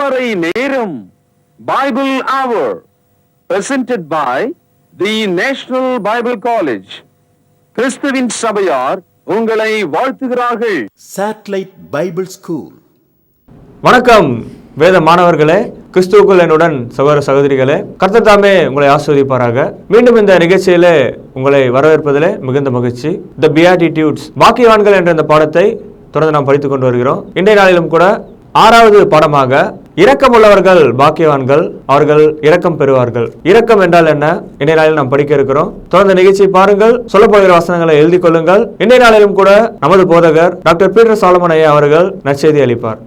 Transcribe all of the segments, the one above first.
அதிகாலை நேரம் பைபிள் அவர் presented by the National Bible College. கிறிஸ்துவின் சபையார் உங்களை வாழ்த்துகிறார்கள். Satellite Bible School. வணக்கம் வேத மாணவர்களே, கிறிஸ்துவுக்குள் என்னுடன் சகோதர சகோதரிகளே, கர்த்தர் தாமே உங்களை ஆசீர்வதிப்பாராக. மீண்டும் இந்த நிகழ்ச்சியிலே உங்களை வரவேற்பதிலே மிகுந்த மகிழ்ச்சி. தி பியாட்டிடியூட்ஸ், வாக்கியவான்கள் என்ற இந்த பாடத்தை தொடர்ந்து நாம் படித்துக் கொண்டு வருகிறோம். இன்றைய நாளிலும் கூட 6வது பாடமாக இரக்கமுள்ளவர்கள் பாக்கியவான்கள், அவர்கள் இரக்கம் பெறுவார்கள். இரக்கம் என்றால் என்ன? இன்றைய நாளில் நாம் படிக்க இருக்கிறோம். தொடர்ந்து நிகழ்ச்சியை பாருங்கள். சொல்லப்போகிற வசனங்களை எழுதி கொள்ளுங்கள். இன்றைய நாளிலும் கூட நமது போதகர் டாக்டர் பீட்டர் சாலமன் ஐயா அவர்கள் நற்செய்தி அளிப்பார்.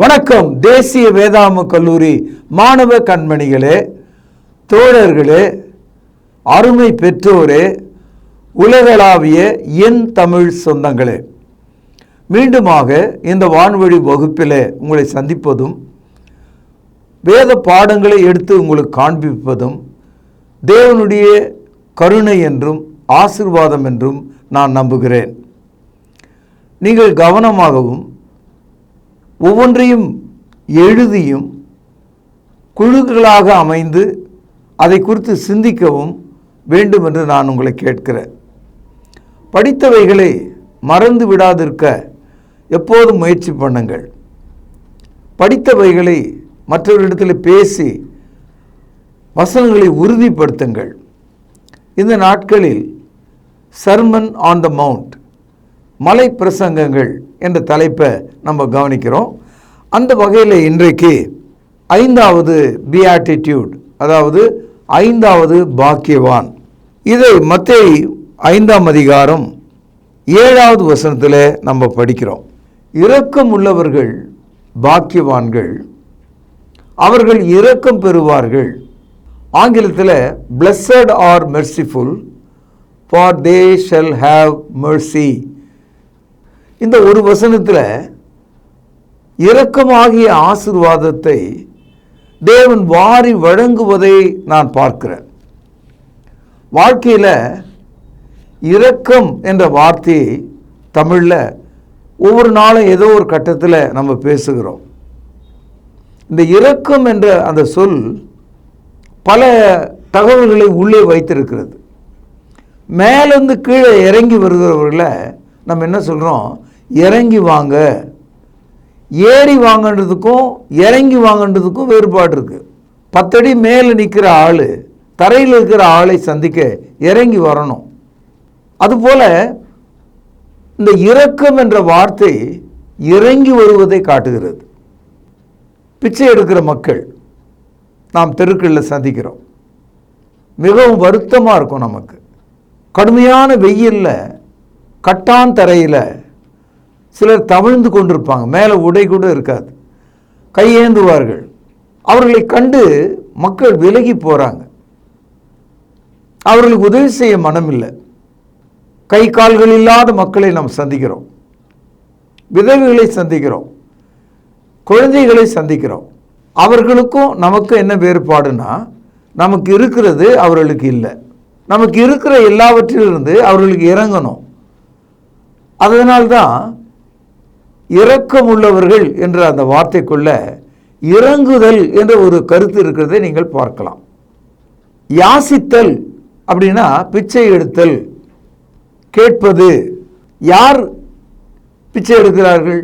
வணக்கம். தேசிய வேதாம கல்லூரி மாணவ கண்மணிகளே, தோழர்களே, அருமை பெற்றோரே, உலகளாவிய என் தமிழ் சொந்தங்களே, மீண்டுமாக இந்த வான்வழி வகுப்பிலே உங்களை சந்திப்பதும் வேத பாடங்களை எடுத்து உங்களுக்கு காண்பிப்பதும் தேவனுடைய கருணை என்றும் ஆசீர்வாதம் என்றும் நான் நம்புகிறேன். நீங்கள் கவனமாகவும் ஒவ்வொன்றையும் எழுதியும் குழுக்களாக அமைந்து அதை குறித்து சிந்திக்கவும் வேண்டும் என்று நான் உங்களை கேட்கிறேன். படித்தவைகளை மறந்து விடாதிருக்க எப்போதும் முயற்சி பண்ணுங்கள். படித்தவைகளை மற்றவர்களிடத்தில் பேசி வசனங்களை உறுதிப்படுத்துங்கள். இந்த நாட்களில் சர்மன் ஆன் த மவுண்ட், மலை பிரசங்கங்கள் என்ற தலைப்பை நம்ம கவனிக்கிறோம். அந்த வகையில் இன்றைக்கு 5வது பியாட்டிடியூட், அதாவது 5வது பாக்கியவான், இதை மத்தேயு 5ஆம் அதிகாரம் 7வது வசனத்தில் நம்ம படிக்கிறோம். இரக்கம் உள்ளவர்கள் பாக்கியவான்கள், அவர்கள் இரக்கம் பெறுவார்கள். ஆங்கிலத்தில் blessed are merciful, for they shall have mercy. இந்த ஒரு வசனத்தில் இரக்கமாகிய ஆசீர்வாதத்தை தேவன் வாரி வழங்குவதை நான் பார்க்கிறேன். வாழ்க்கையில் இரக்கம் என்ற வார்த்தையை தமிழில் ஒவ்வொரு நாளும் ஏதோ ஒரு கட்டத்தில் நம்ம பேசுகிறோம். இந்த இரக்கம் என்ற அந்த சொல் பல தகவல்களை உள்ளே வைத்திருக்கிறது. மேலேருந்து கீழே இறங்கி வருகிறவர்களை நம்ம என்ன சொல்கிறோம்? இறங்கி வாங்க. ஏறி வாங்கன்றதுக்கும் இறங்கி வாங்கன்றதுக்கும் வேறுபாடு இருக்குது. 10 அடி மேலே நிற்கிற ஆள் தரையில் இருக்கிற ஆளை சந்திக்க இறங்கி வரணும். அதுபோல் இந்த இரக்கம் என்ற வார்த்தை இறங்கி வருவதை காட்டுகிறது. பிச்சை எடுக்கிற மக்கள் நாம் தெருக்களில் சந்திக்கிறோம். மிகவும் வருத்தமாக இருக்கும் நமக்கு. கடுமையான வெயிலில் கட்டான் தரையில் சிலர் தவிழ்ந்து கொண்டிருப்பாங்க. மேலே உடை கூட இருக்காது, கையேந்துவார்கள். அவர்களை கண்டு மக்கள் விலகி போகிறாங்க. அவர்களுக்கு உதவி செய்ய மனம் இல்லை. கை கால்கள் இல்லாத மக்களை நாம் சந்திக்கிறோம், விதவைகளை சந்திக்கிறோம், குழந்தைகளை சந்திக்கிறோம். அவர்களுக்கும் நமக்கு என்ன வேறுபாடுனா, நமக்கு இருக்கிறது அவர்களுக்கு இல்லை. நமக்கு இருக்கிற எல்லாவற்றிலிருந்து அவர்களுக்கு இறங்கணும். அதனால்தான் இரக்கம் உள்ளவர்கள் என்ற அந்த வார்த்தைக்குள்ள இறங்குதல் என்ற ஒரு கருத்து இருக்கிறதை நீங்கள் பார்க்கலாம். யாசித்தல் அப்படின்னா பிச்சை எடுத்தல், கேட்பது. யார் பிச்சை எடுக்கிறார்கள்?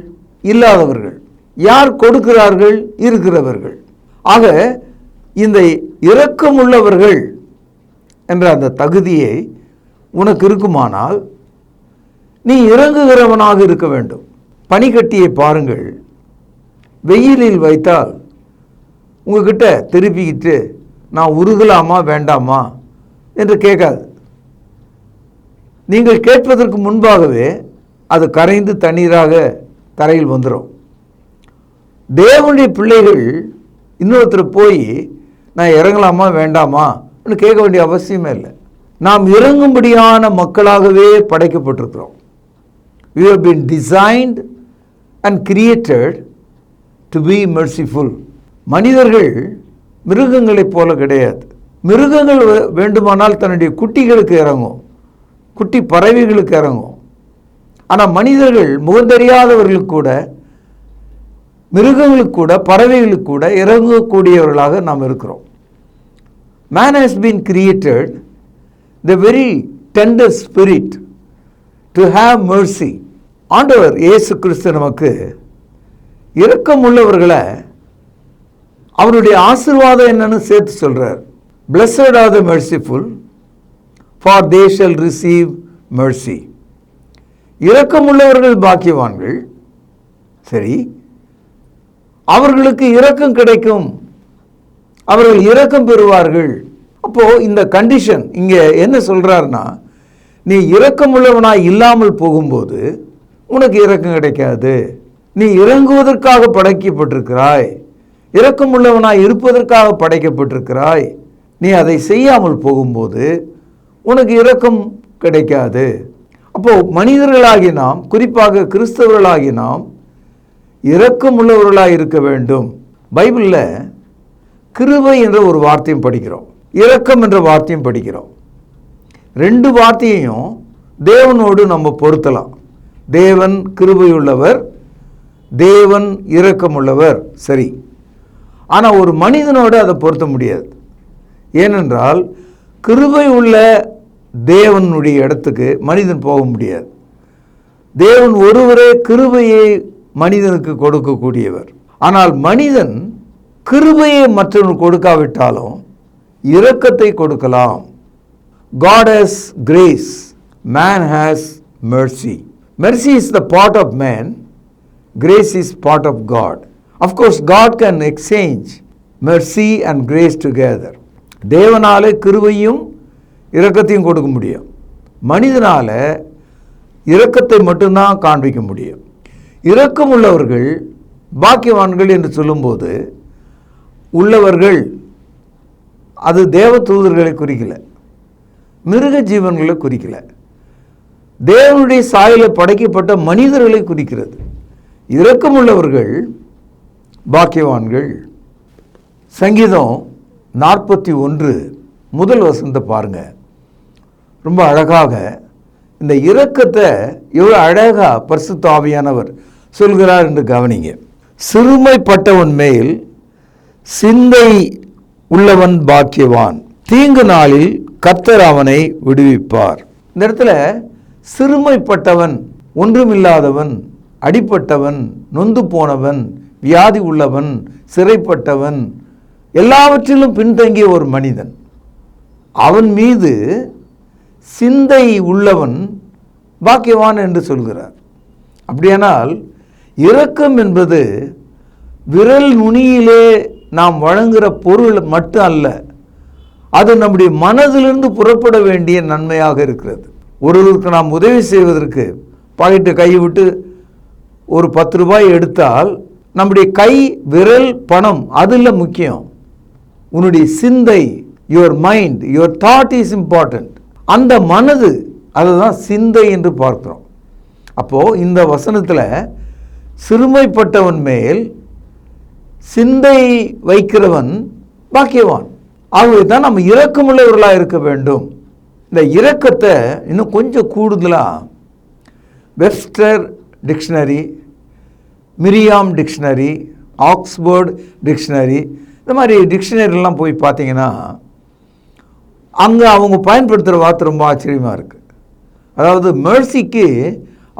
இல்லாதவர்கள். யார் கொடுக்கிறார்கள்? இருக்கிறவர்கள். ஆக இந்த இரக்கமுள்ளவர்கள் என்ற அந்த தகுதியை உனக்கு இருக்குமானால் நீ இறங்குகிறவனாக இருக்க வேண்டும். பனிக்கட்டியை பாருங்கள். வெயிலில் வைத்தால் உங்ககிட்ட திருப்பிக்கிட்டு நான் உருகலாமா வேண்டாமா என்று கேட்காது. நீங்கள் கேட்பதற்கு முன்பாகவே அது கரைந்து தண்ணீராக தரையில் வந்துடும். தேவனுடைய பிள்ளைகள் இன்னொருத்தர் போய் நான் இறங்கலாமா வேண்டாமா கேட்க வேண்டிய அவசியமே இல்லை. நாம் இறங்கும்படியான மக்களாகவே படைக்கப்பட்டிருக்கிறோம். We have been designed and created to be merciful. மனிதர்கள் மிருகங்களைப் போல கிடையாது. மிருகங்கள் வேண்டுமானால் தன்னுடைய குட்டிகளுக்கு இறங்கும், குட்டி பறவைகளுக்கு இறங்கும். ஆனால் மனிதர்கள் முகந்தெரியாதவர்களுக்கு கூட மிருகங்களுக்கு கூட, பறவைகளுக்கு கூட இறங்கக்கூடியவர்களாக நாம் இருக்கிறோம். Man has been created the very tender spirit to have mercy. ஆண்டவர் இயேசு கிறிஸ்து நமக்கு இரக்கம் உள்ளவர்களை அவருடைய ஆசீர்வாதம் என்னன்னு சேர்த்து சொல்றார். Blessed are the merciful, for they shall receive mercy. இரக்கம் உள்ளவர்கள் பாக்கியவான்கள். சரி, அவர்களுக்கு இரக்கம் கிடைக்கும், அவர்கள் இரக்கம் பெறுவார்கள். அப்போ இந்த கண்டிஷன் இங்க என்ன சொல்றாருன்னா, நீ இரக்கம் உள்ளவனாய் இல்லாமல் போகும்போது உனக்கு இரக்கம் கிடைக்காது. நீ இறங்குவதற்காக படைக்கப்பட்டிருக்கிறாய், இரக்கம் உள்ளவனாய் இருப்பதற்காக படைக்கப்பட்டிருக்கிறாய். நீ அதை செய்யாமல் போகும்போது உனக்கு இரக்கம் கிடைக்காது. அப்போ மனிதர்களாகி நாம், குறிப்பாக கிறிஸ்தவர்களாகி நாம் இரக்கம் உள்ளவர்களாக இருக்க வேண்டும். பைபிளில் கிருபை என்ற ஒரு வார்த்தையும் படிக்கிறோம், இரக்கம் என்ற வார்த்தையும் படிக்கிறோம். ரெண்டு வார்த்தையையும் தேவனோடு நம்ம பொருத்தலாம். தேவன் கிருபையுள்ளவர், தேவன் இரக்கமுள்ளவர். சரி, ஆனால் ஒரு மனிதனோடு அதை பொருத்த முடியாது. ஏனென்றால் கிருபை உள்ள தேவனுடைய இடத்துக்கு மனிதன் போக முடியாது. தேவன் ஒருவரே கிருபையை மனிதனுக்கு கொடுக்கக்கூடியவர். ஆனால் மனிதன் கிருபையை மற்றவர்கள் கொடுக்காவிட்டாலும் இரக்கத்தை கொடுக்கலாம். God has grace, man has mercy. Mercy is the part of man, grace is part of God. Of course, God can exchange mercy and grace together. தேவனாலே கிருபையும் இரக்கத்தையும் கொடுக்க முடியும், மனிதனால இரக்கத்தை மட்டும்தான் காண்பிக்க முடியும். இரக்கம் உள்ளவர்கள் பாக்கியவான்கள் என்று சொல்லும்போது உள்ளவர்கள் அது தேவ தூதர்களை குறிக்கல, மிருக ஜீவன்களை குறிக்கல, தேவனுடைய சாயல படைக்கப்பட்ட மனிதர்களை குறிக்கிறது. இரக்கமுள்ளவர்கள் பாக்கியவான்கள். சங்கீதம் 41 முதல் வசனத்தை பாருங்க, ரொம்ப அழகாக இந்த இரக்கத்தை எவ்வளவு அழகா பரிசுத்த ஆவியானவர் சொல்கிறார் என்று கவனிங்க. சிறுமைப்பட்டவன் மேல் சிந்தை உள்ளவன் பாக்கியவான், தீங்கு நாளில் கர்த்தர் அவனை விடுவிப்பார். இந்த இடத்துல சிறுமைப்பட்டவன், ஒன்றுமில்லாதவன், அடிப்பட்டவன், நொந்து போனவன், வியாதி உள்ளவன், சிறைப்பட்டவன், எல்லாவற்றிலும் பின்தங்கிய ஒரு மனிதன், அவன் மீது சிந்தை உள்ளவன் பாக்கியவான் என்று சொல்கிறார். அப்படியானால் இரக்கம் என்பது விரல் நுனியிலே நாம் வழங்குகிற பொருள் மட்டும் அல்ல, அது நம்முடைய மனதிலிருந்து புறப்பட வேண்டிய நன்மையாக இருக்கிறது. ஒருவருக்கு நாம் உதவி செய்வதற்கு பாக்கெட்டு கை விட்டு ஒரு 10 ரூபாய் எடுத்தால் நம்முடைய கை விரல் பணம் அதில் முக்கியம். உன்னுடைய சிந்தை, your mind, your thought is important. அந்த மனது, அதுதான் சிந்தை என்று பார்க்கிறோம். அப்போது இந்த வசனத்தில் சிறுமைப்பட்டவன் மேல் சிந்தை வைக்கிறவன் பாக்கியவான். ஆகவே தான் நம்ம இரக்கமுள்ளவர்களாக இருக்க வேண்டும். இந்த இரக்கத்தை இன்னும் கொஞ்சம் கூடுதலாக Webster dictionary, Miriam dictionary, Oxford dictionary, இந்த மாதிரி டிக்ஷனரிலாம் போய் பார்த்தீங்கன்னா அங்கே அவங்க பயன்படுத்துகிற வார்த்தை ரொம்ப ஆச்சரியமாக இருக்குது. அதாவது மெர்சிக்கு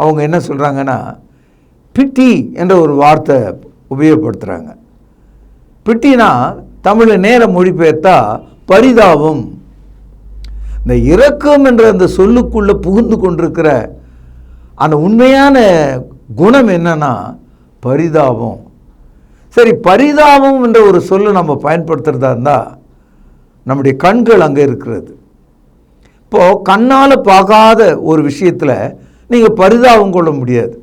அவங்க என்ன சொல்கிறாங்கன்னா பிட்டி என்ற ஒரு வார்த்தை உபயோகப்படுத்துகிறாங்க. பிட்டினா தமிழில் நேர மொழிபெயர்த்தா பரிதாபம். இந்த இரக்கம் என்ற அந்த சொல்லுக்குள்ளே புகுந்து கொண்டிருக்கிற அந்த உண்மையான குணம் என்னன்னா பரிதாபம். சரி, பரிதாபம் என்ற ஒரு சொல்லை நம்ம பயன்படுத்துகிறதா இருந்தால் நம்முடைய கண்கள் அங்கே இருக்கிறது. இப்போது கண்ணால் பார்க்காத ஒரு விஷயத்தில் நீங்கள் பரிதாபம் கொள்ள முடியாது.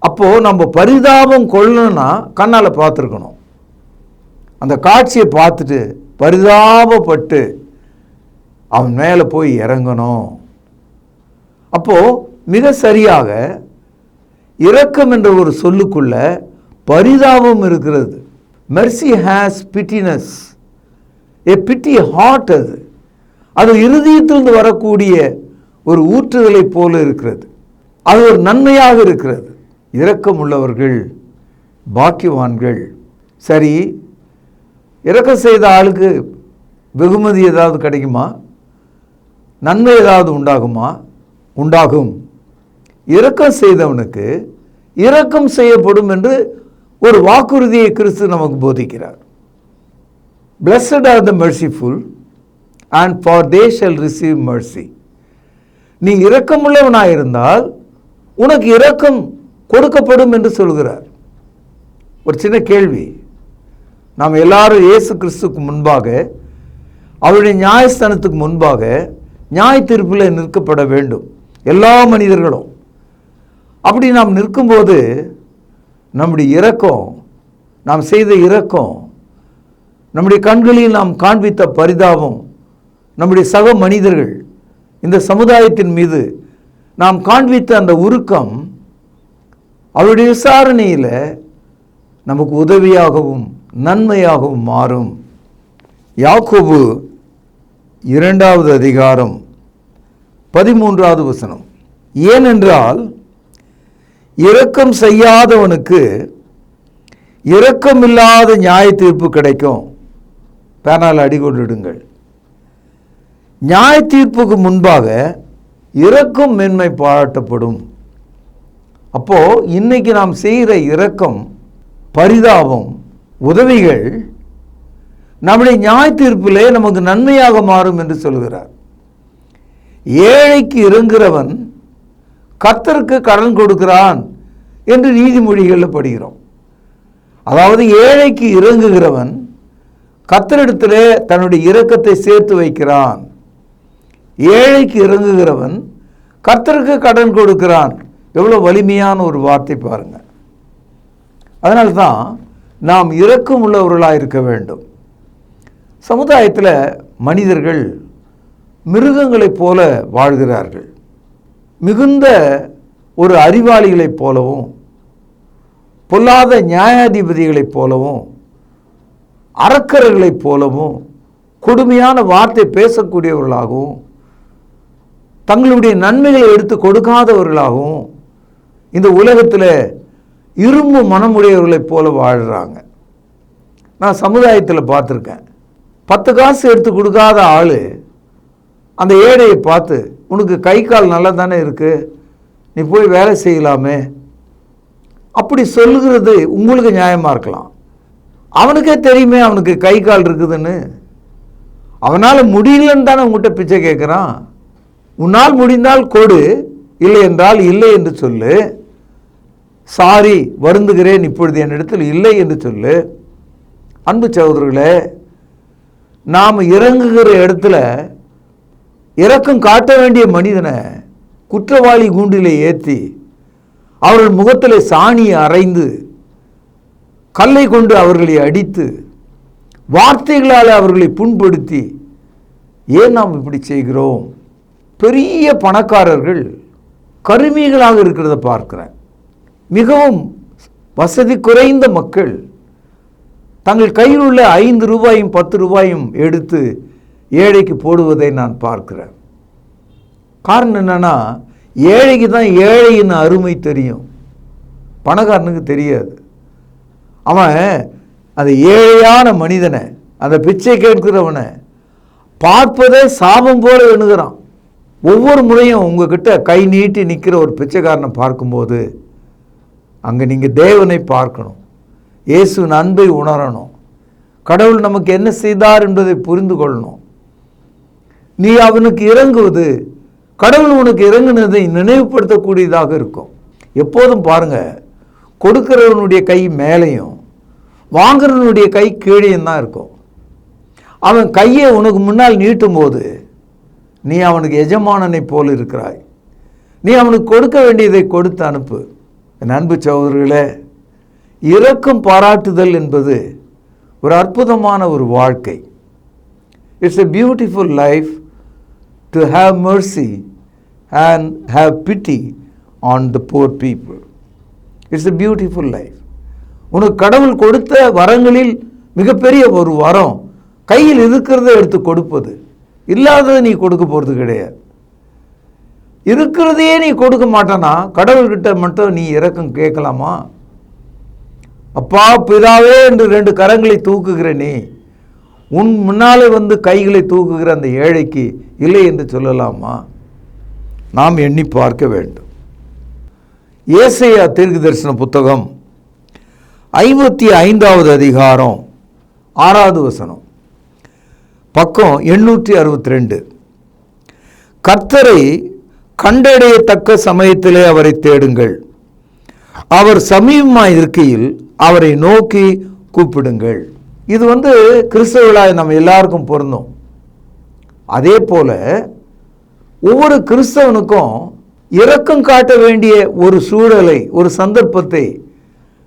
அப்போது நம்ம பரிதாபம் கொள்ளணும்னா கண்ணால் பார்த்துருக்கணும், அந்த காட்சியை பார்த்துட்டு பரிதாபப்பட்டு அவன் மேலே போய் இறங்கணும். அப்போது மிக சரியாக இரக்கம் என்ற ஒரு சொல்லுக்குள்ள பரிதாபம் இருக்கிறது. Mercy has pitiness, a pity heart. அது இருதயத்திலிருந்து வரக்கூடிய ஒரு ஊற்றுதலை போல இருக்கிறது. அது ஒரு நன்மையாக இருக்கிறது. இரக்கம் உள்ளவர்கள் பாக்கியவான்கள். சரி, இரக்கம் செய்த ஆளுக்கு வெகுமதி ஏதாவது கிடைக்குமா? நன்மை ஏதாவது உண்டாகுமா? உண்டாகும். இரக்கம் செய்தவனுக்கு இரக்கம் செய்யப்படும் என்று ஒரு வாக்குறுதியை கிறிஸ்து நமக்கு போதிக்கிறார். Blessed are the merciful, and for they shall receive mercy. நீ இரக்கமுள்ளவனாயிருந்தால் உனக்கு இரக்கம் கொடுக்கப்படும் என்று சொல்கிறார். ஒரு சின்ன கேள்வி. நாம் எல்லாரும் இயேசு கிறிஸ்துக்கு முன்பாக, அவருடைய நியாயஸ்தானத்துக்கு முன்பாக நியாய தீர்ப்பில் நிற்கப்பட வேண்டும், எல்லா மனிதர்களும். அப்படி நாம் நிற்கும்போது நம்முடைய இரக்கம், நாம் செய்த இரக்கம், நம்முடைய கண்களில் நாம் காண்பித்த பரிதாபம், நம்முடைய சக மனிதர்கள், இந்த சமுதாயத்தின் மீது நாம் காண்பித்த அந்த உருக்கம் அவருடைய விசாரணையில் நமக்கு உதவியாகவும் நன்மையாகவும் மாறும். யாக்கோபு 2வது அதிகாரம் 13வது வசனம். ஏனென்றால் இரக்கம் செய்யாதவனுக்கு இரக்கமில்லாத நியாய தீர்ப்பு கிடைக்கும். பேனால் அடிகொண்டிடுங்கள். நியாய தீர்ப்புக்கு முன்பாக இரக்கம் மேன்மை பாராட்டப்படும். அப்போ இன்னைக்கு நாம் செய்கிற இரக்கம், பரிதாபம், உதவிகள் நம்முடைய நியாய தீர்ப்பிலே நமக்கு நன்மையாக மாறும் என்று சொல்கிறார். ஏழைக்கு இறங்குகிறவன் கர்த்தருக்கு கடன் கொடுக்கிறான் என்று நீதிமொழிகளில் படிக்கிறோம். அதாவது ஏழைக்கு இறங்குகிறவன் கர்த்தரிடத்திலே தன்னுடைய இரக்கத்தை சேர்த்து வைக்கிறான். ஏழைக்கு இறங்குகிறவன் கர்த்தருக்கு கடன் கொடுக்கிறான். எவ்வளோ வலிமையான ஒரு வார்த்தை பாருங்க. அதனால்தான் நாம் இரக்கம் உள்ளவர்களாக இருக்க வேண்டும். சமுதாயத்தில் மனிதர்கள் மிருகங்களைப் போல வாழ்கிறார்கள். மிகுந்த ஒரு அறிவாளிகளைப் போலவும், பொல்லாத நியாயாதிபதிகளைப் போலவும், அரக்கர்களைப் போலவும், கொடுமையான வார்த்தை பேசக்கூடியவர்களாகவும், தங்களுடைய நன்மைகளை எடுத்து கொடுக்காதவர்களாகவும் இந்த உலகத்தில் இரும்பு மனமுடையவர்களைப் போல வாழ்கிறாங்க. நான் சமுதாயத்தில் பார்த்துருக்கேன். 10 காசு எடுத்து கொடுக்காத ஆள் அந்த ஏழையை பார்த்து, உனக்கு கை கால் நல்லா தானே இருக்குது, நீ போய் வேலை செய்யலாமே, அப்படி சொல்லுகிறது உங்களுக்கு நியாயமாக இருக்கலாம். அவனுக்கே தெரியுமே அவனுக்கு கை கால் இருக்குதுன்னு. அவனால் முடியலன்னு தானே உங்கள்கிட்ட பிச்சை கேட்குறான். உன்னால் முடிந்தால் கொடு, இல்லை என்றால் இல்லை என்று சொல்லு. சாரி, வருந்துகிறேன், இப்பொழுது என்னிடத்தில் இல்லை என்று சொல்லு. அன்பு சகோதரர்களே, நாம் இறங்குகிற இடத்துல இரக்கம் காட்ட வேண்டிய மனிதனை குற்றவாளி கூண்டிலே ஏற்றி அவர்கள் முகத்தில் சாணியை அரைந்து கல்லை கொண்டு அவர்களை அடித்து வார்த்தைகளால் அவர்களை புண்படுத்தி ஏன் நாம் இப்படி செய்கிறோம்? பெரிய பணக்காரர்கள் கருமிகளாக இருக்கிறத பார்க்கிறேன். மிகவும் வசதி குறைந்த மக்கள் தங்கள் கையில் உள்ள 5 ரூபாயும் 10 ரூபாயும் எடுத்து ஏழைக்கு போடுவதை நான் பார்க்கிறேன். காரணம் என்னன்னா, ஏழைக்கு தான் ஏழையின் அருமை தெரியும், பணக்காரனுக்கு தெரியாது. அவன் அந்த ஏழையான மனிதனை, அந்த பிச்சை கேட்கிறவனை பார்ப்பதே சாபம் போல எண்ணுகிறான். ஒவ்வொரு முறையும் உங்ககிட்ட கை நீட்டி நிற்கிற ஒரு பிச்சைக்காரனை பார்க்கும்போது அங்கே நீங்கள் தேவனை பார்க்கணும், இயேசுவின் அன்பை உணரணும், கடவுள் நமக்கு என்ன செய்தார் என்பதை புரிந்து கொள்ளணும். நீ அவனுக்கு இறங்குவது கடவுள் உனக்கு இறங்குனதை நினைவுபடுத்தக்கூடியதாக இருக்கும். எப்போதும் பாருங்க, கொடுக்கிறவனுடைய கை மேலேயும் வாங்குறவனுடைய கை கீழேயும் தான் இருக்கும். அவன் கையை உனக்கு முன்னால் நீட்டும் போது நீ அவனுக்கு எஜமானனை போல் இருக்கிறாய். நீ அவனுக்கு கொடுக்க வேண்டியதை கொடுத்து அனுப்பு. என் அன்பு சகோதரர்களே, இரக்கம் பாராட்டுதல் என்பது ஒரு அற்புதமான ஒரு வாழ்க்கை. It's a beautiful life to have mercy and have pity on the poor people. It's a beautiful life. உனக்கு கடவுள் கொடுத்த வரங்களில் மிகப்பெரிய ஒரு வரம் கையில் இருக்கிறத எடுத்து கொடுப்பது. இல்லாததை நீ கொடுக்க போகிறது கிடையாது. இருக்கிறதையே நீ கொடுக்க மாட்டானா கடவுள்கிட்ட மட்டும் நீ இரக்கம் கேட்கலாமா? அப்பா பிதாவே என்று 2 கரங்களை தூக்குகிற நீ உன் முன்னாலே வந்து கைகளை தூக்குகிற அந்த ஏழைக்கு இல்லை என்று சொல்லலாமா? நாம் எண்ணி பார்க்க வேண்டும். ஏசாயா தீர்க்கதரிசன புத்தகம் 55வது அதிகாரம் 6வது வசனம், பக்கம் 862. கர்த்தரை கண்டடையத்தக்க சமயத்திலே அவரை தேடுங்கள், அவர் சமீபமாய் இருக்கையில் அவரை நோக்கி கூப்பிடுங்கள். இது கிறிஸ்தவர்களாய் நம்ம எல்லாருக்கும் பொருந்தும். அதே போல ஒவ்வொரு கிறிஸ்தவனுக்கும் இரக்கம் காட்ட வேண்டிய ஒரு சூழலை, ஒரு சந்தர்ப்பத்தை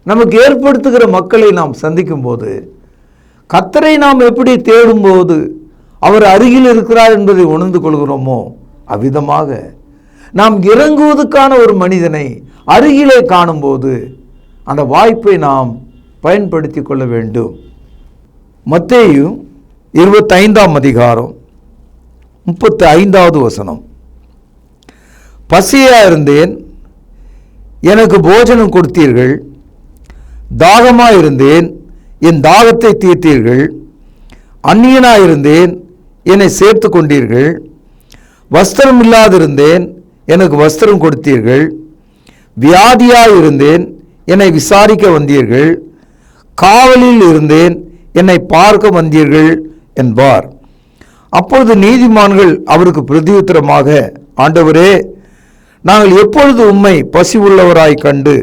நமக்கு ஏற்படுத்துகிற மக்களை நாம் சந்திக்கும் போது, கர்த்தரை நாம் எப்படி தேடும்போது அவர் அருகில் இருக்கிறார் என்பதை உணர்ந்து கொள்கிறோமோ, அவ்விதமாக நாம் இறங்குவதற்கான ஒரு மனிதனை அருகிலே காணும்போது அந்த வாய்ப்பை நாம் பயன்படுத்தி கொள்ள வேண்டும். மத்தேயு 25ஆம் அதிகாரம் 35வது வசனம், பசியா இருந்தேன், எனக்கு போஜனம் கொடுத்தீர்கள், தாகமாயிருந்தேன், என் தாகத்தை தீர்த்தீர்கள், அந்நியனாயிருந்தேன், என்னை சேர்த்து கொண்டீர்கள், வஸ்திரம் இல்லாதிருந்தேன், எனக்கு வஸ்திரம் கொடுத்தீர்கள், வியாதியாயிருந்தேன், என்னை விசாரிக்க வந்தீர்கள், காவலில் இருந்தேன், என்னை பார்க்க வந்தீர்கள் என்பார். அப்பொழுது நீதிமான்கள் அவருக்கு பிரதியுத்தரமாக, ஆண்டவரே, நாங்கள் எப்பொழுது உம்மை பசி உள்ளவராய் கண்டு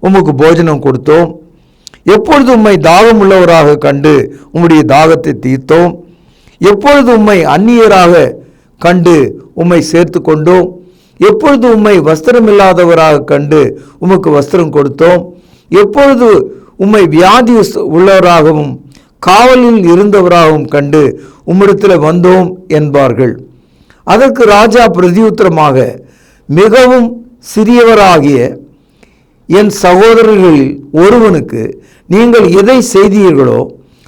உமக்கு போஜனம் கொடுத்தோம், எப்பொழுது உம்மை தாகம் உள்ளவராக கண்டு உம்முடைய தாகத்தை தீர்த்தோம், எப்பொழுது உம்மை அந்நியராக கண்டு உம்மை சேர்த்து கொண்டோம், எப்பொழுது உம்மை வஸ்திரம் இல்லாதவராக கண்டு உமக்கு வஸ்திரம் கொடுத்தோம், எப்பொழுது உம்மை வியாதி உள்ளவராகவும் காவலில் இருந்தவராகவும் கண்டு உம்மிடத்தில் வந்தோம் என்பார்கள். அதற்கு ராஜா பிரதியுத்தரமாக, மிகவும் சிறியவராகிய என் சகோதரர்களில் ஒருவனுக்கு நீங்கள் எதை செய்தீர்களோ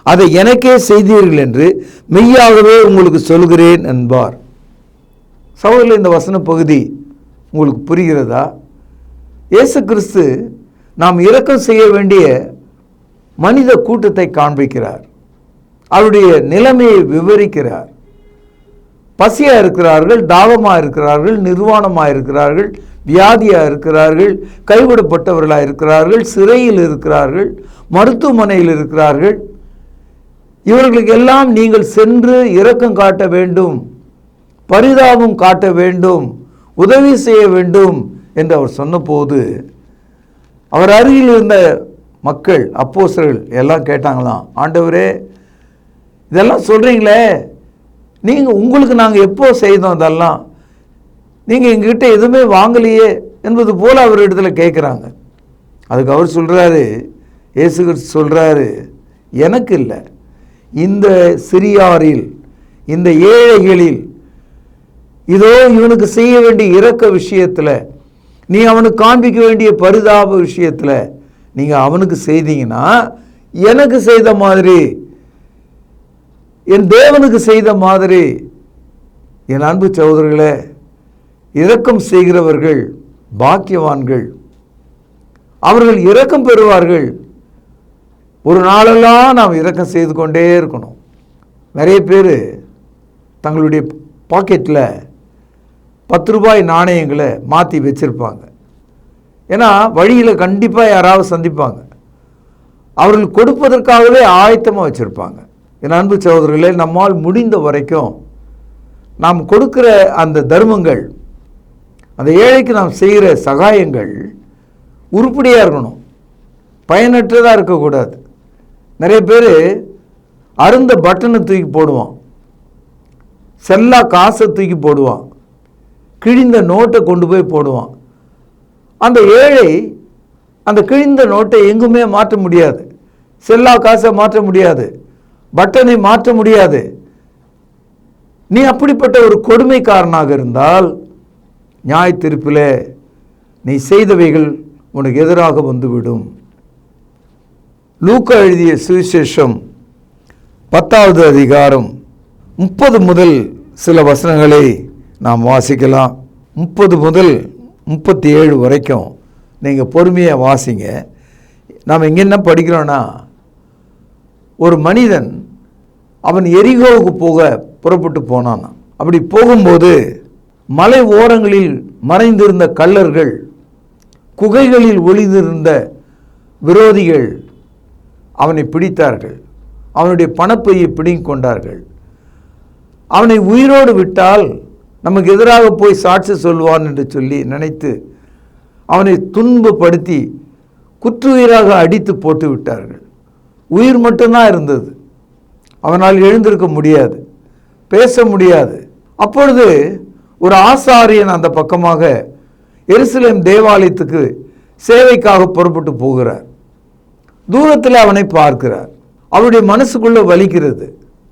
அதை எனக்கே செய்தீர்கள் என்று மெய்யாகவே உங்களுக்கு சொல்கிறேன் என்பார். சகோதரர்களே, இந்த வசன பகுதி உங்களுக்கு புரிகிறதா? இயேசு கிறிஸ்து நாம் இரக்கம் செய்ய வேண்டிய மனித கூட்டத்தை காண்பிக்கிறார், அவருடைய நிலைமையை விவரிக்கிறார். பசியாக இருக்கிறார்கள், தாகமாக இருக்கிறார்கள், நிர்வாணமாக இருக்கிறார்கள், வியாதியாக இருக்கிறார்கள், கைவிடப்பட்டவர்களாக இருக்கிறார்கள், சிறையில் இருக்கிறார்கள், மருத்துவமனையில் இருக்கிறார்கள். இவர்களுக்கெல்லாம் நீங்கள் சென்று இரக்கம் காட்ட வேண்டும், பரிதாபம் காட்ட வேண்டும், உதவி செய்ய வேண்டும் என்று அவர் சொன்னபோது, அவர் அருகில் இருந்த மக்கள், அப்போஸ்தலர்கள் எல்லாம் கேட்டாங்களாம், ஆண்டவரே, இதெல்லாம் சொல்கிறீங்களே, உங்களுக்கு நாங்கள் எப்போ செய்தோம், இதெல்லாம் நீங்கள் எங்ககிட்ட எதுவுமே வாங்கலையே என்பது போல் அவர் இடத்துல கேட்குறாங்க. அதுக்கு அவர் சொல்கிறாரு, இயேசு கிறிஸ்து சொல்கிறாரு, எனக்கு இல்லை, இந்த சிறியாரில், இந்த ஏழைகளில், இதோ இவனுக்கு செய்ய வேண்டிய இரக்க விஷயத்தில், நீ அவனுக்கு காண்பிக்க வேண்டிய பரிதாப விஷயத்தில் நீங்கள் அவனுக்கு செய்தீங்கன்னா எனக்கு செய்த மாதிரி, என் தேவனுக்கு செய்த மாதிரி. என் அன்பு சகோதரர்களே, இரக்கம் செய்கிறவர்கள் பாக்கியவான்கள், அவர்கள் இரக்கம் பெறுவார்கள். ஒரு நாளெல்லாம் நாம் இரக்கம் செய்து கொண்டே இருக்கணும். நிறைய பேர் தங்களுடைய பாக்கெட்டில் 10 ரூபாய் நாணயங்களை மாற்றி வச்சுருப்பாங்க. ஏன்னா வழியில் கண்டிப்பாக யாராவது சந்திப்பாங்க, அவர்கள் கொடுப்பதற்காகவே ஆயத்தமாக வச்சுருப்பாங்க. என் அன்பு சகோதரர்களே, நம்மால் முடிந்த வரைக்கும் நாம் கொடுக்கிற அந்த தர்மங்கள், அந்த ஏழைக்கு நாம் செய்கிற சகாயங்கள் உருப்படியாக இருக்கணும், பயனற்றதாக இருக்கக்கூடாது. நிறைய பேர் அருந்த பட்டனை தூக்கி போடுவான், செல்லா காசை தூக்கி போடுவான், கிழிந்த நோட்டை கொண்டு போய் போடுவான். அந்த ஏழை அந்த கிழிந்த நோட்டை எங்குமே மாற்ற முடியாது, செல்லா காசை மாற்ற முடியாது, பட்டனை மாற்ற முடியாது. நீ அப்படிப்பட்ட ஒரு கொடுமைக்காரனாக இருந்தால் நியாய தீர்ப்பில் நீ செய்தவைகள் உனக்கு எதிராக வந்துவிடும். லூக்கா எழுதிய சுவிசேஷம் 10வது அதிகாரம் 30 முதல் சில வசனங்களை நாம் வாசிக்கலாம். 30 முதல் 37 வரைக்கும் நீங்கள் பொறுமையாக வாசிங்க. நாம் இங்கே என்ன படிக்கிறோன்னா, ஒரு மனிதன் அவன் எரிகோவுக்கு போக புறப்பட்டு போனான். அப்படி போகும்போது மலை ஓரங்களில் மறைந்திருந்த கள்ளர்கள், குகைகளில் ஒளிந்திருந்த விரோதிகள் அவனை பிடித்தார்கள். அவனுடைய பணப்பையை பிடுங்கிக் கொண்டார்கள். அவனை உயிரோடு விட்டால் நமக்கு எதிராக போய் சாட்சி சொல்வான் என்று சொல்லி நினைத்து அவனை துன்பப்படுத்தி குற்றுயிராக அடித்து போட்டு விட்டார்கள். உயிர் மட்டும்தான் இருந்தது. அவனால் எழுந்திருக்க முடியாது, பேச முடியாது. அப்பொழுது ஒரு ஆசாரியன் அந்த பக்கமாக எருசலேம் தேவாலயத்துக்கு சேவைக்காக புறப்பட்டு போகிறார். தூரத்தில் அவனை பார்க்கிறார். அவருடைய மனசுக்குள்ள வலிக்கிறது,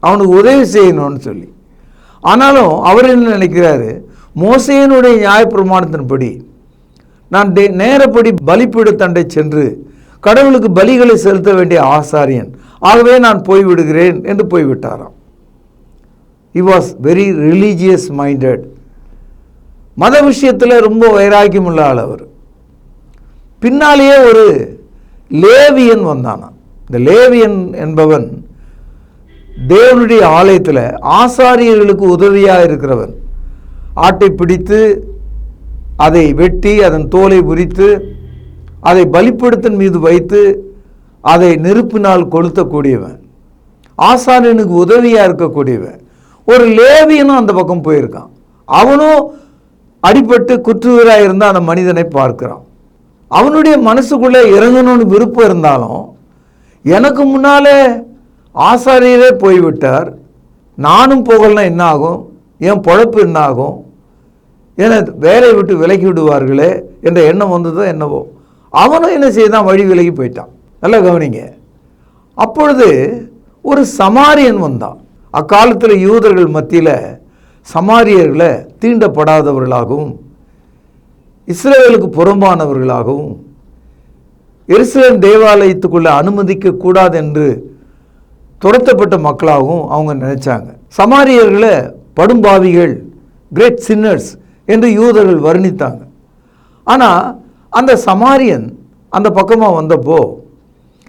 அவனுக்கு உதவி செய்யணும்னு சொல்லி. ஆனாலும் அவர் என்ன நினைக்கிறாரு, மோசேயினுடைய நியாயப்பிரமாணத்தின்படி நான் நேரப்படி பலிபீடத்தண்டை சென்று கடவுளுக்கு பலிகளை செலுத்த வேண்டிய ஆசாரியன், ஆகவே நான் போய்விடுகிறேன் என்று போய்விட்டாராம். He was very religious minded. மத விஷயத்தில் ரொம்ப வைராக்கியம் உள்ள ஆள் அவர். பின்னாலேயே ஒரு லேவியன் வந்தானா. இந்த லேவியன் என்பவன் தேவனுடைய ஆலயத்தில் ஆசாரியர்களுக்கு உதவியாக இருக்கிறவன். ஆட்டை பிடித்து அதை வெட்டி அதன் தோலை உரித்து அதை பலிபீடத்தின் மீது வைத்து அதை நெருப்பினால் கொளுத்தக்கூடியவன், ஆசாரியனுக்கு உதவியாக இருக்கக்கூடியவன். ஒரு லேவியனும் அந்த பக்கம் போயிருக்கான். அவனும் அடிபட்டு குற்றுயிராக இருந்த அந்த மனிதனை பார்க்கிறான். அவனுடைய மனசுக்குள்ளே இறங்கணும்னு விருப்பம் இருந்தாலும், எனக்கு முன்னாலே ஆசாரியரே போய்விட்டார், நானும் போகலன்னா என்ன ஆகும், என் பொழப்பு என்ன ஆகும், என்னை வேலையை விட்டு விலக்கி விடுவார்களே என்ற எண்ணம் வந்ததோ என்னவோ. அவனும் என்ன செய்தான், வழி விலகி போயிட்டான். நல்லா கவனிங்க. அப்பொழுது ஒரு சமாரியன் வந்தான். அக்காலத்தில் யூதர்கள் மத்தியில் சமாரியர்களை தீண்டப்படாதவர்களாகவும் இஸ்ரவேலுக்கு புறம்பானவர்களாகவும் எருசலேம் தேவாலயத்துக்குள்ளே அனுமதிக்க கூடாது என்று துரத்தப்பட்ட மக்களாகவும் அவங்க நினைச்சாங்க. சமாரியர்களை படும்பாவிகள், கிரேட் சின்னர்ஸ் என்று யூதர்கள் வர்ணித்தாங்க. ஆனால் அந்த சமாரியன் அந்த பக்கமாக வந்தப்போ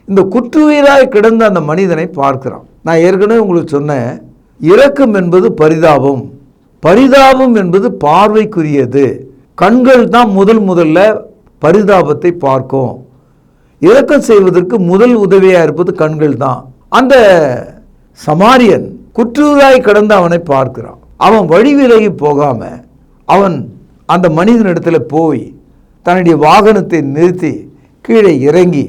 இந்த குற்றுயிராய் கிடந்த அந்த மனிதனை பார்க்கிறான். நான் ஏற்கனவே உங்களுக்கு சொன்னேன், இரக்கம் என்பது பரிதாபம், பரிதாபம் என்பது பார்வைக்குரியது. கண்கள் தான் முதல்ல பரிதாபத்தை பார்க்கும். இரக்கம் செய்வதற்கு முதல் உதவியாக இருப்பது கண்கள் தான். அந்த சமாரியன் குற்றுயிராய் கிடந்த அவனை பார்க்கிறான். அவன் வழி விலகி போகாம அவன் அந்த மனிதனிடத்தில் போய் தன்னுடைய வாகனத்தை நிறுத்தி கீழே இறங்கி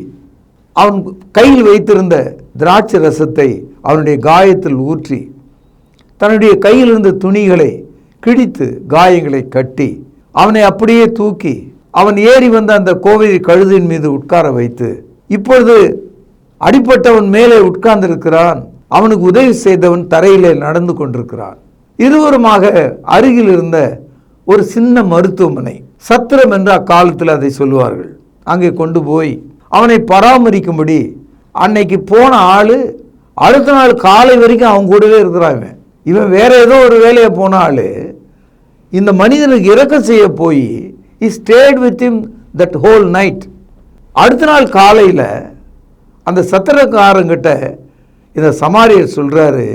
அவன் கையில் வைத்திருந்த திராட்சை ரசத்தை அவனுடைய காயத்தில் ஊற்றி தன்னுடைய கையில் இருந்த துணிகளை கிழித்து காயங்களை கட்டி அவனை அப்படியே தூக்கி அவன் ஏறி வந்த அந்த கோவேரி கழுதின் மீது உட்கார வைத்து, இப்பொழுது அடிப்பட்டவன் மேலே உட்கார்ந்திருக்கிறான், அவனுக்கு உதவி செய்தவன் தரையிலே நடந்து கொண்டிருக்கிறான். இருவருமாக அருகில் இருந்த ஒரு சின்ன மருத்துவமனை, சத்திரம் என்று அக்காலத்தில் அதை சொல்லுவார்கள், அங்கே கொண்டு போய் அவனை பராமரிக்கும்படி அன்னைக்கு போன ஆள் அடுத்த நாள் காலை வரைக்கும் அவன் கூடவே இருக்கிறான். இவன் வேற ஏதோ ஒரு வேலையை போன ஆள் இந்த மனிதனுக்கு இரக்கம் செய்ய போய் he stayed with him that whole night. அடுத்த நாள் காலையில் அந்த சத்திரக்காரங்கிட்ட இந்த சமாரியர் சொல்கிறாரு,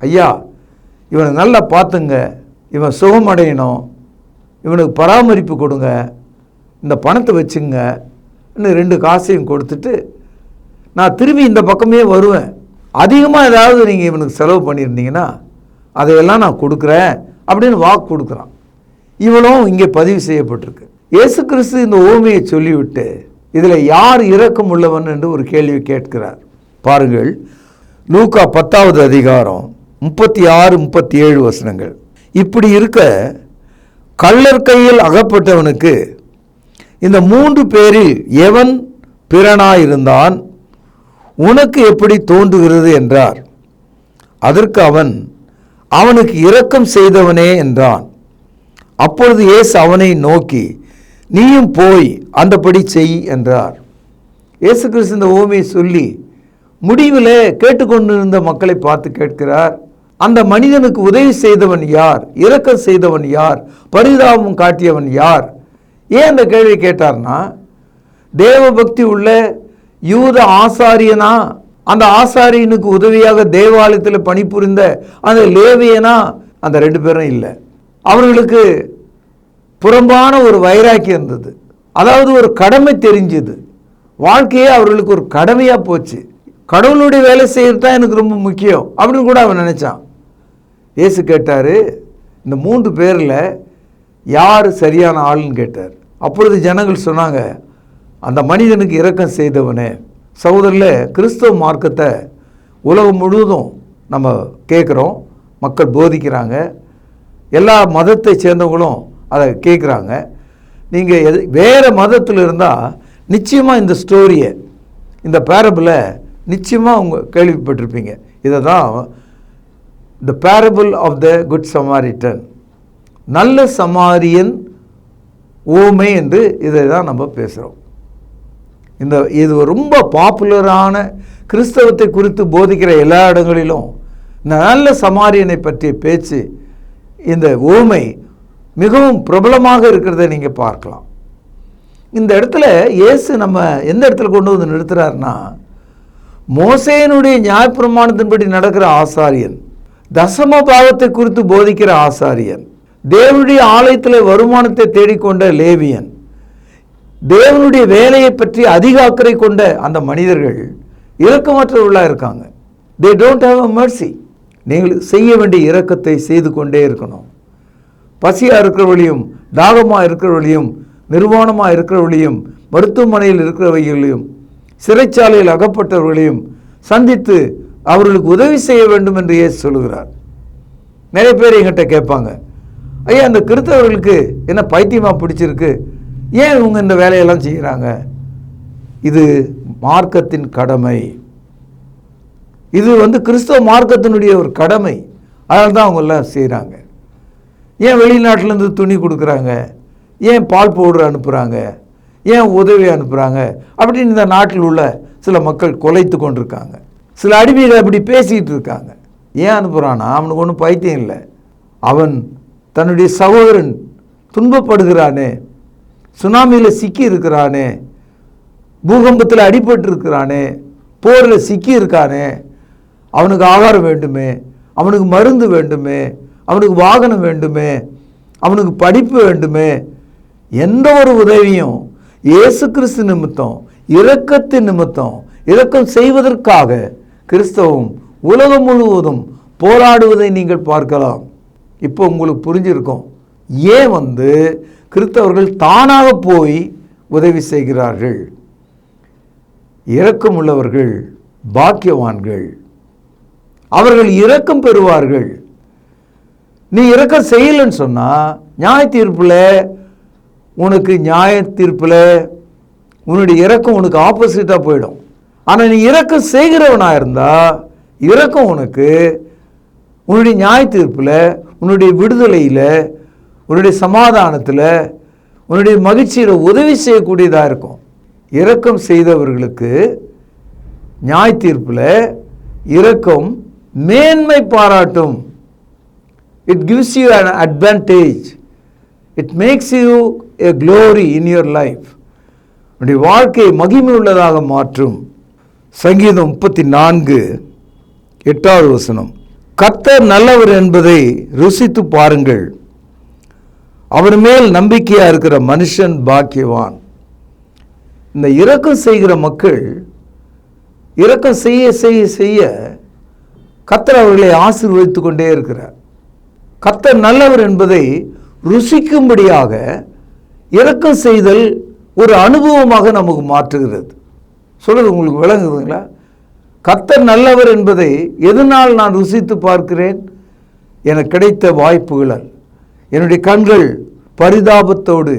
ஐயா இவனை நல்லா பார்த்துங்க, இவன் சுகமடையணும், இவனுக்கு பராமரிப்பு கொடுங்க, இந்த பணத்தை வச்சுங்க, இன்னும் 2 காசையும் கொடுத்துட்டு நான் திரும்பி இந்த பக்கமே வருவேன், அதிகமாக ஏதாவது நீங்கள் இவனுக்கு செலவு பண்ணியிருந்தீங்கன்னா அதையெல்லாம் நான் கொடுக்குறேன் அப்படின்னு வாக்கு கொடுக்குறான். இவனும் இங்கே பதிவு செய்யப்பட்டிருக்கு. இயேசு கிறிஸ்து இந்த ஓமையை சொல்லிவிட்டு இதில் யார் இரக்கம் உள்ளவன் என்று ஒரு கேள்வி கேட்கிறார். பாருங்கள், லூக்கா 10வது அதிகாரம் 36-37 வசனங்கள். இப்படி இருக்க கள்ளர் கையில் அகப்பட்டவனுக்கு இந்த 3 பேரில் எவன் பிறனாயிருந்தான், உனக்கு எப்படி தோன்றுகிறது என்றார். அதற்கு அவன், அவனுக்கு இரக்கம் செய்தவனே என்றான். அப்பொழுது இயேசு அவனை நோக்கி, நீயும் போய் அந்தபடி செய் என்றார். இயேசு கிறிஸ்து இந்த ஓமையை சொல்லி முடிவில் கேட்டுக்கொண்டிருந்த மக்களை பார்த்து கேட்கிறார், அந்த மனிதனுக்கு உதவி செய்தவன் யார், இரக்கம் செய்தவன் யார், பரிதாபம் காட்டியவன் யார்? ஏன் அந்த கேள்வி கேட்டார்னா, தேவ பக்தி உள்ள யூத ஆசாரியனா, அந்த ஆசாரியனுக்கு உதவியாக தேவாலயத்தில் பணிபுரிந்த அந்த லேவியனா, அந்த 2 பேரும் இல்லை. அவர்களுக்கு புறம்பான ஒரு வைராக்கியம் இருந்தது. அதாவது ஒரு கடமை தெரிஞ்சது. வாழ்க்கையே அவர்களுக்கு ஒரு கடமையாக போச்சு. கடவுளுடைய வேலை செய்யறது தான் எனக்கு ரொம்ப முக்கியம் அப்படின்னு கூட அவன் நினைச்சான். இயேசு கேட்டார், இந்த 3 பேரில் யார் சரியான ஆளுன்னு கேட்டார். அப்பொழுது ஜனங்கள் சொன்னாங்க, அந்த மனிதனுக்கு இரக்கம் செய்தவனே. சகோதரில் கிறிஸ்தவ மார்க்கத்தை உலகம் முழுவதும் நம்ம கேட்குறோம், மக்கள் போதிக்கிறாங்க, எல்லா மதத்தை சேர்ந்தவங்களும் அதை கேட்குறாங்க. நீங்கள் வேறு மதத்தில் இருந்தால் நிச்சயமாக இந்த ஸ்டோரியை, இந்த பேரபிளை நிச்சயமாக அவங்க கேள்விப்பட்டிருப்பீங்க. இதை தான் the parable of the good Samaritan, நல்ல சமாரியன் ஓமை என்று இதை தான் நம்ம பேசுகிறோம். இது ரொம்ப பாப்புலரான கிறிஸ்தவத்தை குறித்து போதிக்கிற எல்லா இடங்களிலும் இந்த நல்ல சமாரியனை பற்றிய பேச்சு, இந்த ஓமை மிகவும் பிரபலமாக இருக்கிறத நீங்கள் பார்க்கலாம். இந்த இடத்துல இயேசு நம்ம எந்த இடத்துல கொண்டு வந்து நிறுத்துறாருன்னா, மோசேயினுடைய நியாயப்பிரமாணத்தின்படி நடக்கிற ஆசாரியன், தசம பாகத்தை குறித்து போதிக்கிற ஆசாரியன், தேவனுடைய ஆலயத்தில் வருமானத்தை தேடிக்கொண்ட லேவியன், தேவனுடைய வேலையை பற்றி அதிக அக்கறை கொண்ட அந்த மனிதர்கள் இரக்கமற்றவர்களாக இருக்காங்க. they don't have a mercy. நீங்கள் செய்ய வேண்டிய இரக்கத்தை செய்து கொண்டே இருக்கணும். பசியாக இருக்கிறவர்களையும், தாகமாக இருக்கிறவர்களையும், நிர்வாணமாக இருக்கிறவர்களையும், மருத்துவமனையில் இருக்கிறவர்களையும், சிறைச்சாலையில் அகப்பட்டவர்களையும் சந்தித்து அவர்களுக்கு உதவி செய்ய வேண்டும் என்று இயேசு சொல்லுகிறார். நிறைய பேர் எங்கிட்ட கேட்பாங்க, ஐயா அந்த கிறிஸ்தவர்களுக்கு என்ன பைத்தியமாக பிடிச்சிருக்கு, ஏன் இவங்க இந்த வேலையெல்லாம் செய்கிறாங்க? இது மார்க்கத்தின் கடமை. இது கிறிஸ்தவ மார்க்கத்தினுடைய ஒரு கடமை. அதனால தான் அவங்க எல்லாம் செய்கிறாங்க. ஏன் வெளிநாட்டிலேருந்து துணி கொடுக்குறாங்க, ஏன் பால் பவுடர் அனுப்புகிறாங்க, ஏன் உதவி அனுப்புகிறாங்க அப்படின்னு இந்த நாட்டில் உள்ள சில மக்கள் கொலைத்து கொண்டிருக்காங்க. சில அடிமைகள் அப்படி பேசிக்கிட்டு இருக்காங்க. ஏன் அனுப்புகிறான்னா, அவனுக்கு ஒன்றும் பைத்தியம் இல்லை. அவன் தன்னுடைய சகோதரன் துன்பப்படுகிறானே, சுனாமியில் சிக்கி இருக்கிறானே, பூகம்பத்தில் அடிபட்டு இருக்கிறானே, போரில் சிக்கி இருக்கானே, அவனுக்கு ஆகாரம் வேண்டுமே, அவனுக்கு மருந்து வேண்டுமே, அவனுக்கு வாகனம் வேண்டுமே, அவனுக்கு படிப்பு வேண்டுமே. எந்த ஒரு உதவியும் இயேசு கிறிஸ்து நிமித்தம், இரக்கத்தின் நிமித்தம், இரக்கம் செய்வதற்காக கிறிஸ்தவம் உலகம் முழுவதும் போராடுவதை நீங்கள் பார்க்கலாம். இப்போ உங்களுக்கு புரிஞ்சிருக்கும் ஏன் கிறிஸ்தவர்கள் தானாக போய் உதவி செய்கிறார்கள். இரக்கம் உள்ளவர்கள் பாக்கியவான்கள், அவர்கள் இரக்கம் பெறுவார்கள். நீ இரக்கம் செய்யலன்னு சொன்னால் நியாய தீர்ப்பில் உன்னுடைய இரக்கம் உனக்கு ஆப்போசிட்டாக போயிடும். ஆனால் நீ இரக்கம் செய்கிறவனாக இருந்தால் இரக்கம் உனக்கு உன்னுடைய நியாய தீர்ப்பில், உன்னுடைய விடுதலையில், உன்னுடைய சமாதானத்தில், உன்னுடைய மகிழ்ச்சியில் உதவி செய்யக்கூடியதாக இருக்கும். இரக்கம் செய்தவர்களுக்கு நியாய தீர்ப்பில் இரக்கம் மேன்மை பாராட்டும். It gives you an advantage. It makes you a glory in your life. உன்னுடைய வாழ்க்கையை மகிமை உள்ளதாக மாற்றும். சங்கீதம் 34:8 கர்த்தர் நல்லவர் என்பதை ருசித்து பாருங்கள், அவர் மேல் நம்பிக்கையா இருக்கிற மனுஷன் பாக்கியவான். இந்த இரக்கம் செய்கிற மக்கள் இரக்கம் செய்ய செய்ய செய்ய கர்த்தர் அவர்களை ஆசீர்வதித்து கொண்டே இருக்கிறார். கர்த்தர் நல்லவர் என்பதை ருசிக்கும்படியாக இரக்கம் செய்தல் ஒரு அனுபவமாக நமக்கு மாற்றுகிறது. சொல்றது உங்களுக்கு விளங்குதுங்களா? கர்த்தர் நல்லவர் என்பதை எதனால் நான் ருசித்து பார்க்கிறேன்? எனக்கு கிடைத்த வாய்ப்புகளால். என்னுடைய கண்கள் பரிதாபத்தோடு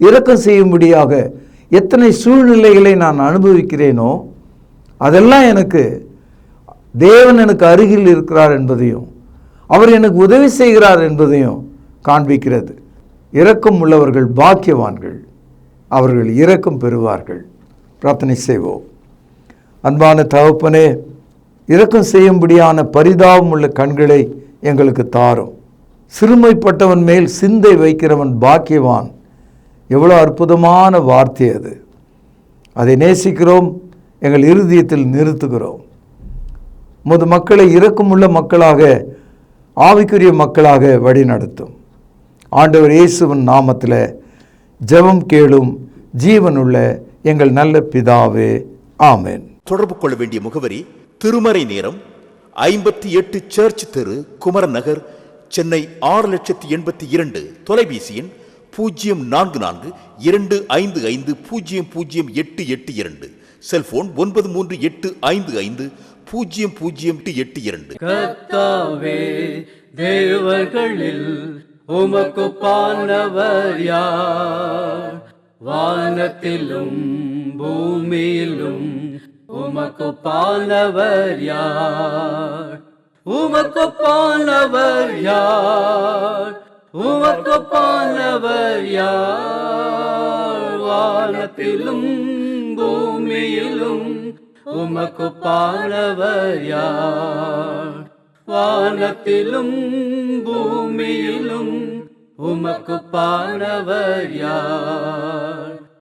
இரக்கம் செய்யும்படியாக எத்தனை சூழ்நிலைகளை நான் அனுபவிக்கிறேனோ அதெல்லாம் எனக்கு தேவன் எனக்கு அருகில் இருக்கிறார் என்பதையும் அவர் எனக்கு உதவி செய்கிறார் என்பதையும் காண்பிக்கிறது. இரக்கம் உள்ளவர்கள் பாக்கியவான்கள், அவர்கள் இரக்கம் பெறுவார்கள். பிரார்த்தனை செய்வோம். அன்பான தகப்பனே, இரக்கம் செய்யும்படியான பரிதாபம் உள்ள கண்களை எங்களுக்கு தாரும். சிறுமைப்பட்டவன் மேல் சிந்தை வைக்கிறவன் பாக்கியவான். எவ்வளோ அற்புதமான வார்த்தை அது. அதை நேசிக்கிறோம். எங்கள் இருதயத்தில் நிறுத்துகிறோம். உமது மக்களை இரக்கமுள்ள மக்களாக, ஆவிக்குரிய மக்களாக வழிநடத்தும். ஆண்டவர் இயேசுவின் நாமத்தில் ஜெபம் கேளும் ஜீவனுள்ள எங்கள் நல்ல பிதாவே, ஆமென். தொடர்பு கொள்ள வேண்டிய முகவரி: திருமறை நேரம், 58 சர்ச் தெரு, குமரன் நகர், சென்னை 6,82,000. தொலைபேசி எண் 044255000882. செல்போன் 9385500882. கர்த்தாவே, தேவர்களில் உமக்குப்பானவர் யார்? வானத்திலும் பூமியிலும் உமக்குப்பானவர் யார்? உமக்குப்பானவர் யார்? உமக்குப்பானவர் யார்? வானத்திலும் பூமியிலும் உமக்குப்பானவர் யார்? வானத்திலும் பூமியிலும் உமக்குப்பானவர் யார்?